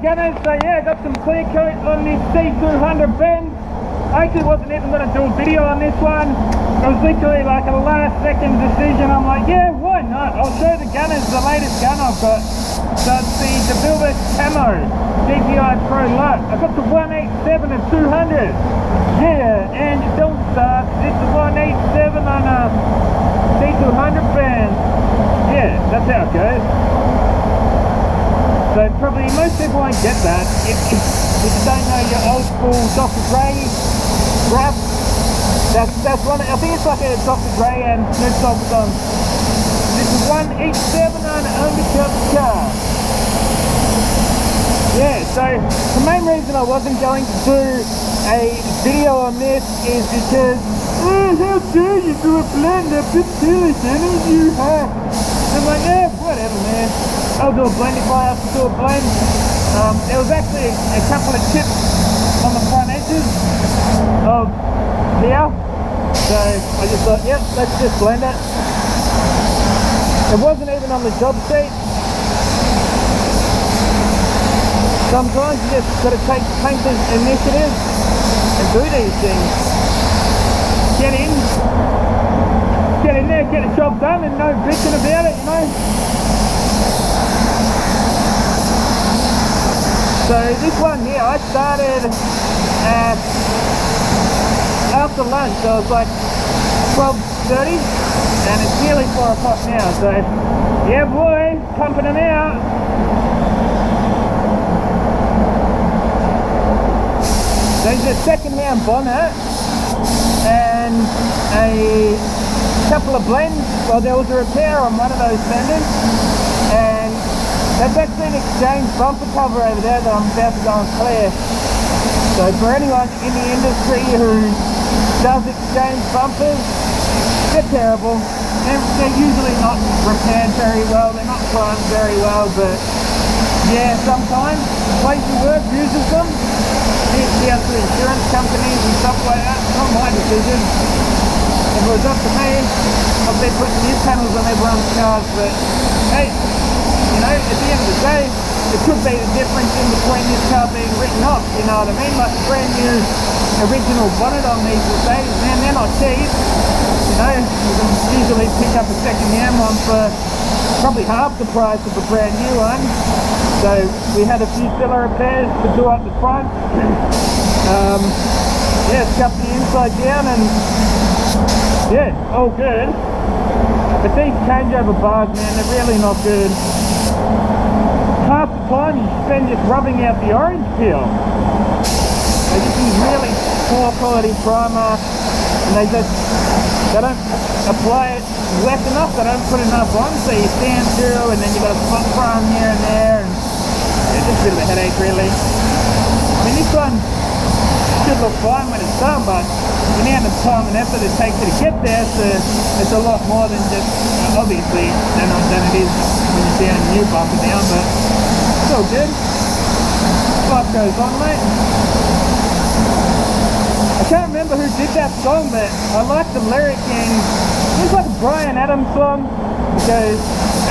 Gunners, so yeah, got some clear coat on this C200 Benz. I actually wasn't even going to do a video on this one. It was literally like a last second decision. I'm like, yeah, why not? I'll show the Gunners the latest gun I've got. So it's the DeVilbiss Camo DPI Pro Lot. I got the 187 of 200. Yeah, and it don't start. It's the 187 on a C200 Benz. Yeah, that's how it goes. So probably most people won't get that if you don't know your old school Dr. Dre rap. That's one. I think it's like a Dr. Dre and Snoop Dogg song. This is 187 on an undercover car. Yeah, so the main reason I wasn't going to do a video on this is because how dare you do a blend of distillers and you have. I'm like, yeah, whatever, man. I'll do a blend if I have to do a blend. There was actually a couple of chips on the front edges of here, so I just thought, yep, let's just blend it. It wasn't even on the job sheet. Sometimes you just got to take painter's initiative and do these things. Get in there, get the job done, and no bitching about it, you know. So this one here, I started at after lunch, so it was like 12:30, and it's nearly 4 o'clock now, so yeah boy, pumping them out. There's a second-hand bonnet and a couple of blends. Well, there was a repair on one of those fenders, and that's actually an exchange bumper cover over there that I'm about to go and clear. So for anyone in the industry who does exchange bumpers, they're terrible. They're usually not repaired very well, they're not primed very well, but yeah, sometimes the place you work uses them. You need to be out to insurance companies and stuff like that. It's not my decision. If it was up to me, I'd be putting new panels on everyone's cars, but hey, you know, at the end of the day, it could be the difference in between this car being written off, you know what I mean? Like a brand new original bonnet on these days, man, they're not cheap. You know, you can usually pick up a second-hand one for probably half the price of a brand new one. So we had a few filler repairs to do up the front. Yeah, scuff the inside down and yeah, all good. But these changeover bars, man, they're really not good. Half the time you spend just rubbing out the orange peel. They just use really poor quality primer, and they don't apply it wet enough, they don't put enough on, so you stand through and then you've got a spot prime here and there, and it's just a bit of a headache really. I mean, this one should look fine when it's done, but the amount of time and effort it takes you to get there, so it's a lot more than just, obviously, than it is when you're down a new bumper down, but it's all good. Life goes on, mate. I can't remember who did that song, but I like the lyric, and it's like a Bryan Adams song. It goes,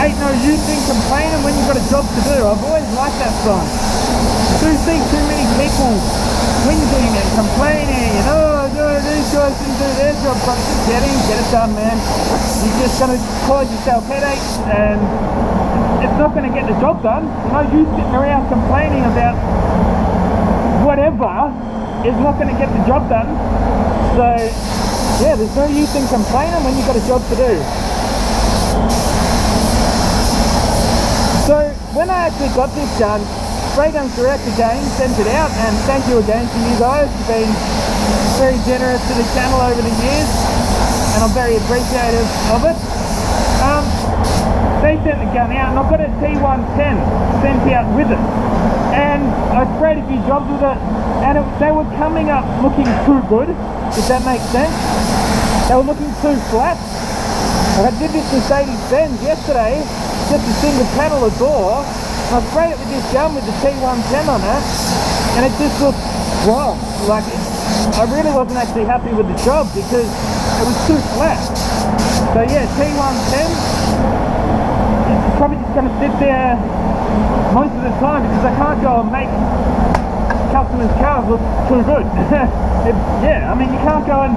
ain't no use in complaining when you've got a job to do. I've always liked that song. I do see too many people whinging and complaining, and oh, these guys didn't do their job, but just get it done, man. You're just going to cause yourself headaches, and it's not going to get the job done. You know, you sitting around complaining about whatever is not going to get the job done. So yeah, there's no use in complaining when you've got a job to do. So when I actually got this done, Spray Guns Direct again sent it out, and thank you again to you guys. You've been very generous to the channel over the years, and I'm very appreciative of it. They sent the gun out, and I've got a T110 sent out with it, and I sprayed a few jobs with it, and they were coming up looking too good, if that makes sense. They were looking too flat. Like I did this Mercedes-Benz yesterday, just a single panel of door, and I sprayed it with this gun with the T110 on it, and it just looked wrong. Like, I really wasn't actually happy with the job because it was too flat. So yeah, T110, probably just going to sit there most of the time because I can't go and make customers' cars look too good. Yeah, I mean, you can't go and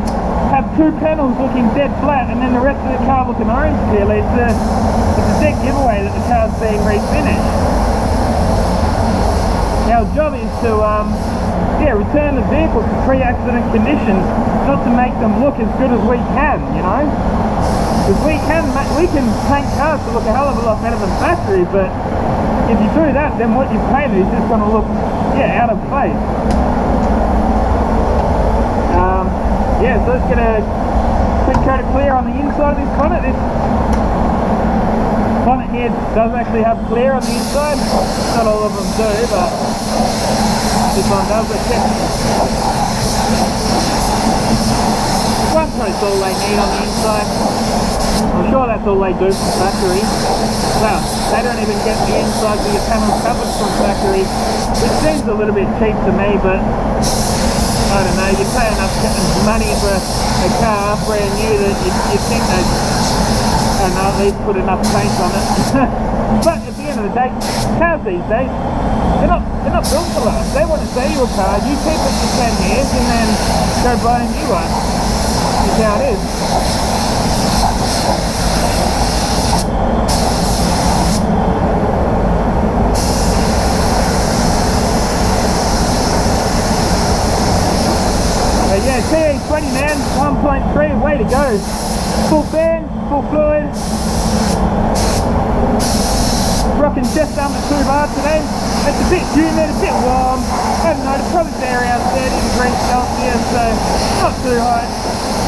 have two panels looking dead flat and then the rest of the car looking orange clearly. It's a dead giveaway that the car's being refinished. Our job is to return the vehicle to pre-accident conditions, not to make them look as good as we can, you know. Because we can paint cars to look a hell of a lot better than factory, but if you do that, then what you've painted is just going to look, out of place. So let's get a quick coat of clear on the inside of this bonnet. This bonnet here does actually have clear on the inside. Not all of them do, but this one does. Let's check. One coat's all they need on the inside. I'm sure that's all they do from factory. Well, they don't even get the inside of your panels covered from factory, which seems a little bit cheap to me, but I don't know, you pay enough money for a car brand new that you think they'd, I don't know, at least put enough paint on it. But at the end of the day, cars these days, they're not built to last. They want to sell you a car, you keep it for 10 years and then go buy a new one. That's how it is. C200 man, 1.3, way to go. Full fan, full fluid. Rocking just under 2 bar today. It's a bit humid, a bit warm. I don't know, it's probably there around 30 degrees Celsius, so not too hot.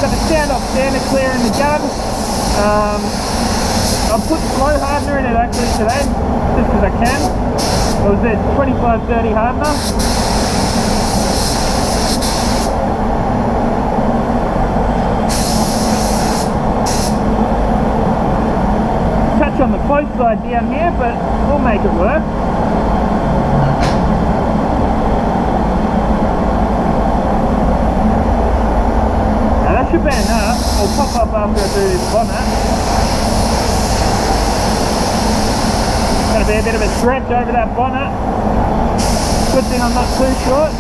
Got the stand-off sander clear in the gun. I'll put slow hardener in it actually today, just as I can. It was a 25-30 hardener. On the close side down here, but we'll make it work. Now that should be enough. I'll pop up after I do this bonnet. Going to be a bit of a stretch over that bonnet. Good thing I'm not too short.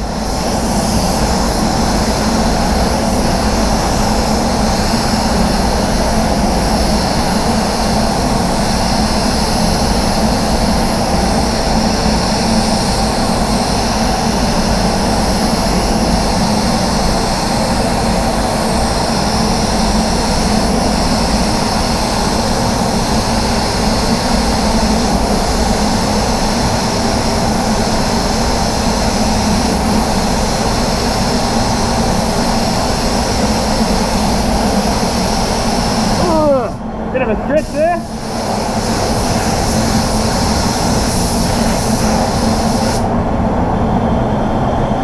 Stretch there.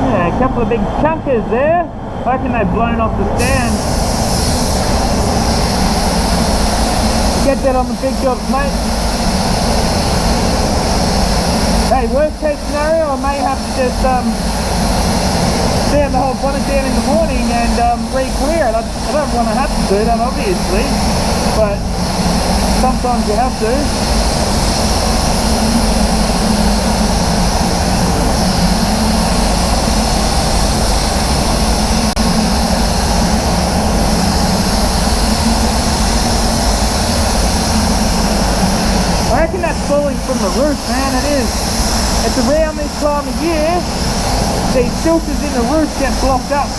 Yeah, a couple of big chunkers there. I reckon they've blown off the stand. Get that on the big jobs, mate. Hey, worst case scenario, I may have to just sand the whole bonnet down in the morning and re-clear it. I don't want to have to do that, obviously, but sometimes you have to. I reckon that's falling from the roof, man, it is. It's around this time of year, these filters in the roof get blocked up.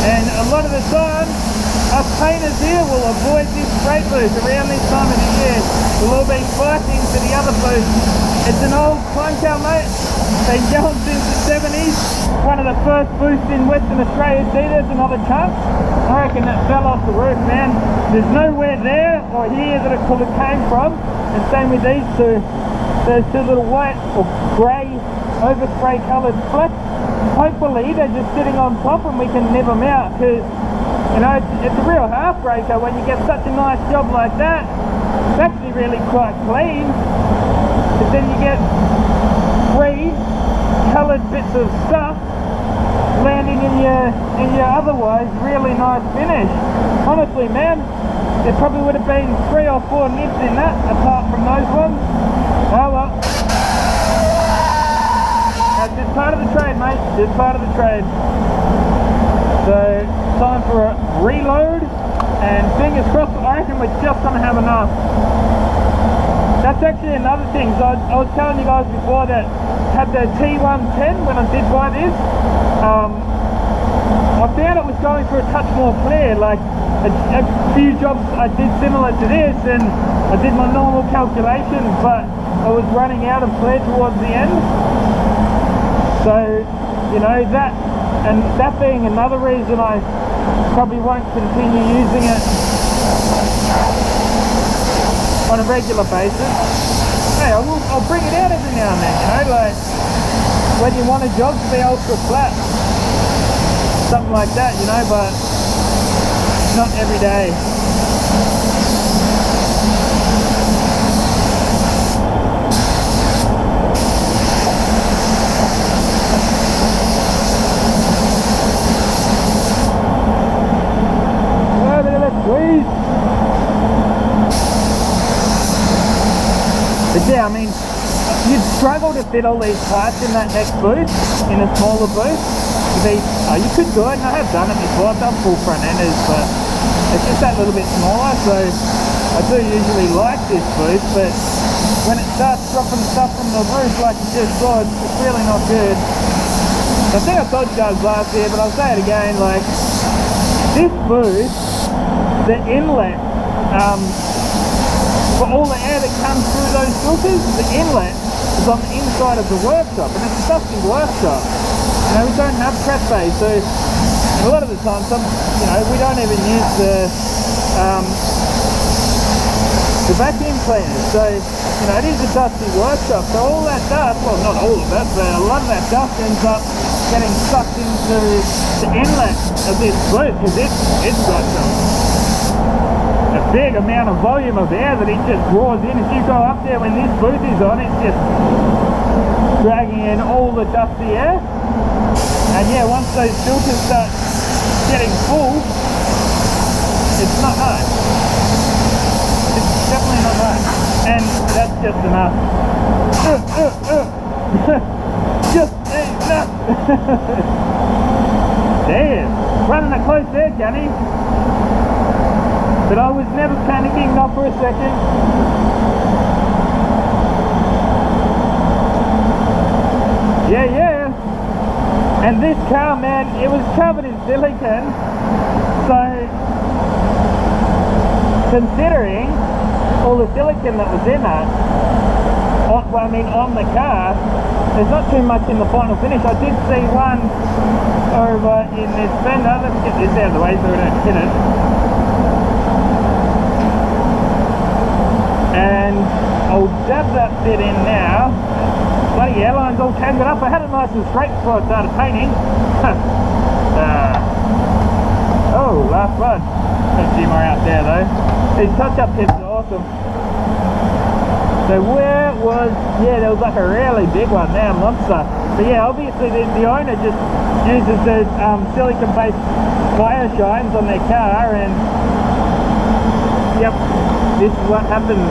And a lot of the time, us painters here will avoid this spray booth around this time of the year. We'll all be fighting to the other booth. It's an old clunker, mate. Been going since the 70s. One of the first booths in Western Australia. See, there's another chunk. I reckon that fell off the roof, man. There's nowhere there or here that it could have came from. And same with these two. Those two little white or grey overspray coloured flecks. Hopefully they're just sitting on top and we can nib them out, because you know, it's a real heartbreaker when you get such a nice job like that. It's actually really quite clean, but then you get 3 coloured bits of stuff landing handing in your otherwise really nice finish. Honestly, man, there probably would have been 3 or 4 nips in that, apart from those ones. Oh well. That's just part of the trade, mate. Just part of the trade. So, time for a reload, and fingers crossed, I reckon we're just going to have enough. That's actually another thing. So I was telling you guys before that I had the T110 when I did buy this. I found it was going for a touch more clear. Like a few jobs I did similar to this, and I did my normal calculations, but I was running out of clear towards the end. So, you know, that being another reason I probably won't continue using it on a regular basis. Hey, I'll bring it out every now and then, you know, like when you want a job to be ultra flat, something like that, you know, but not every day. But yeah, I mean, you'd struggle to fit all these parts in that next booth, in a smaller booth. You could do it, and I have done it before. I've done full front enders, but it's just that little bit smaller, so I do usually like this booth, but when it starts dropping stuff from the roof like you just saw, it's really not good. I think I told you guys last year, but I'll say it again, like, this booth, the inlet, for all the air that comes through those filters, the inlet is on the inside of the workshop, and it's a dusty workshop. You know, we don't have prep bay, so a lot of the time, you know, we don't even use the vacuum cleaners. So, you know, it is a dusty workshop, so all that dust, well, not all of it, but a lot of that dust ends up getting sucked into the inlet of this booth, because it's got a big amount of volume of air that it just draws in. If you go up there when this booth is on, it's just dragging in all the dusty air. And yeah, once those filters start getting full, it's not nice. It's definitely not nice. And that's just enough. Just enough. Damn, running it close there, Gunny. But I was never panicking, not for a second. Yeah. And this car, man, it was covered in silicone. So, considering all the silicone that was in it, on the car, there's not too much in the final finish. I did see one over in this fender. Let's get this out of the way so we don't hit it. And I'll dab that bit in now. Bloody airline's all tangled up. I had it nice and straight before I started painting. Oh, last one. There's a few more out there though. These touch-up tips are awesome. So where was, yeah, there was like a really big one there, monster. But yeah, obviously the owner just uses the silicone-based fire shines on their car, and yep, this is what happens.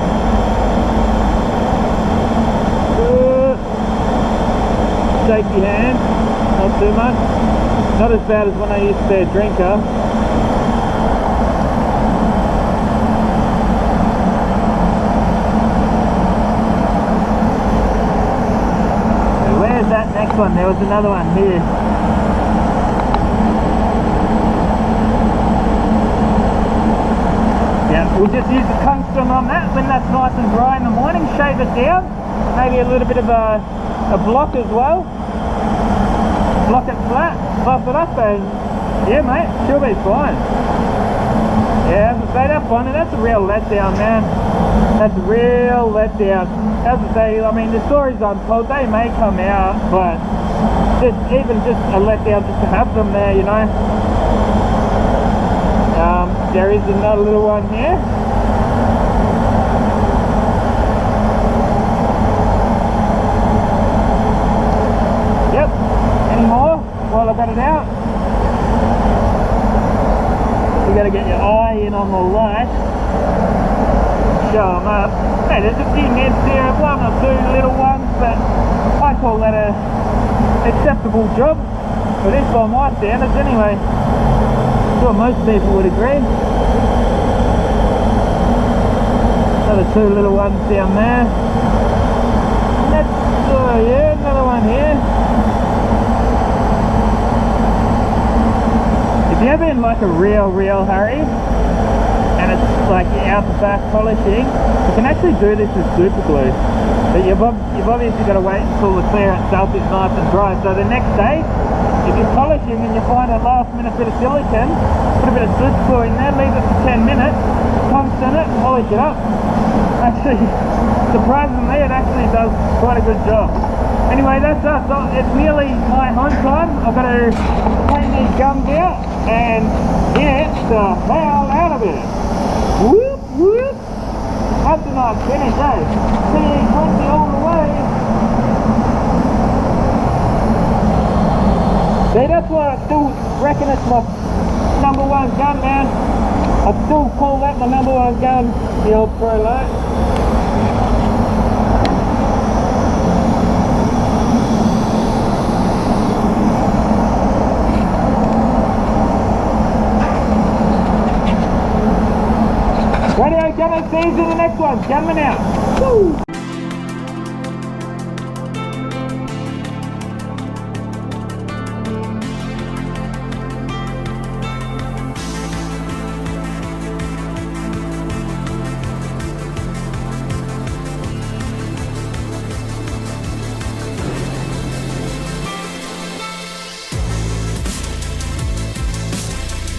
Shaky hand, not too much. Not as bad as when I used to be a drinker. So where's that next one? There was another one here. Yeah, we'll just use the tungsten on that when that's nice and dry in the morning. Shave it down. Maybe a little bit of a block as well. Block it flat, buff it up, and yeah, mate, she'll be fine. Yeah, as I say, that bonnet, that's a real letdown, man. That's a real letdown. As I say, I mean, the stories I'm told, they may come out, but even just a letdown just to have them there, you know. There is another little one here. Yep. Any more while I got it out? got to get your eye in on the light. Show them up. Hey, there's a few nets there, one or two little ones, but I call that a acceptable job. At least by my standards anyway. I'm sure most people would agree. Another two little ones down there. And that's, yeah, another one here. If you're ever in like a real hurry, and it's like you're out the back polishing, you can actually do this with super glue. But you've obviously got to wait until the clearance itself is nice and dry. So the next day, if you're polishing and you find a last minute bit of silicone, put a bit of super glue in there, leave it for 10 minutes, tungsten it, and polish it up. Actually, surprisingly, it actually does quite a good job. Anyway, that's us. It's nearly my home time. I've got to clean these gums out and get the hell out of here. Whoop, whoop. That's a nice finish, eh? C200 all the way. See, that's why I still reckon it's my #1 gun, man. I still call that my #1 gun, the old Pro Light. Radio Gunman, see you in the next one. Gunman out. Woo!